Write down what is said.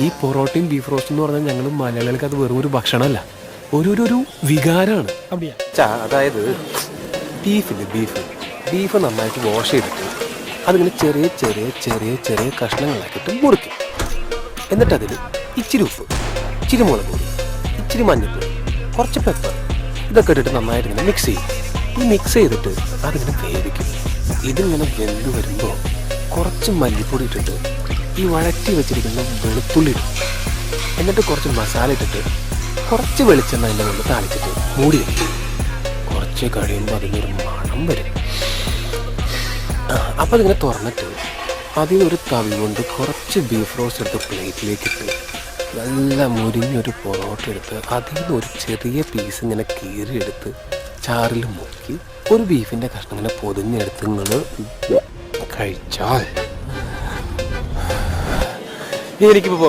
ഈ പൊറോട്ടയും ബീഫ് റോസ്റ്റും എന്ന് പറഞ്ഞാൽ ഞങ്ങൾ മലയാളികൾക്ക് അത് വെറും ഒരു ഭക്ഷണമല്ല, ഒരു വികാരമാണ്. അതായത് ബീഫ് നന്നായിട്ട് വാഷ് ചെയ്തിട്ട് അതിങ്ങനെ ചെറിയ ചെറിയ ചെറിയ ചെറിയ കഷ്ണങ്ങളാക്കിയിട്ട് മുറിക്കും. എന്നിട്ട് അതിൽ ഇച്ചിരി ഉപ്പ്, ഇച്ചിരി മുളക് പൊടി, ഇച്ചിരി മഞ്ഞൾപ്പൊടി, കുറച്ച് പെപ്പർ ഇതൊക്കെ ഇട്ടിട്ട് നന്നായിട്ട് ഇങ്ങനെ മിക്സ് ചെയ്യും. ഈ മിക്സ് ചെയ്തിട്ട് അതിങ്ങനെ വേവിക്കും. ഇതിങ്ങനെ വെന്ത് വരുമ്പോൾ കുറച്ച് മല്ലിപ്പൊടി ഇട്ടിട്ട് ഈ വഴറ്റി വെച്ചിരിക്കുന്ന വെളുത്തുള്ളി ഇടും. എന്നിട്ട് കുറച്ച് മസാല ഇട്ടിട്ട് കുറച്ച് വെളിച്ചെണ്ണ അതിൻ്റെ കൊണ്ട് താളിച്ചിട്ട് മൂടി വയ്ക്കും. കുറച്ച് കഴിയുമ്പോൾ അതിനൊരു മണം വരും. അപ്പോൾ അതിങ്ങനെ തുറന്നിട്ട് അതിനൊരു തവി കൊണ്ട് കുറച്ച് ബീഫ് റോസ്റ്റ് എടുത്ത് പ്ലേറ്റിലേക്ക് ഇട്ട് നല്ല മുരിഞ്ഞൊരു പൊറോട്ട എടുത്ത് അതിൽ നിന്ന് ഒരു ചെറിയ പീസ് ഇങ്ങനെ കീറിയെടുത്ത് ചാറിൽ മുക്കി ഒരു ബീഫിൻ്റെ കഷ്ണം ഇങ്ങനെ പൊതിഞ്ഞെടുത്ത് നിങ്ങൾ കഴിച്ചാൽ എനിക്കിപ്പോൾ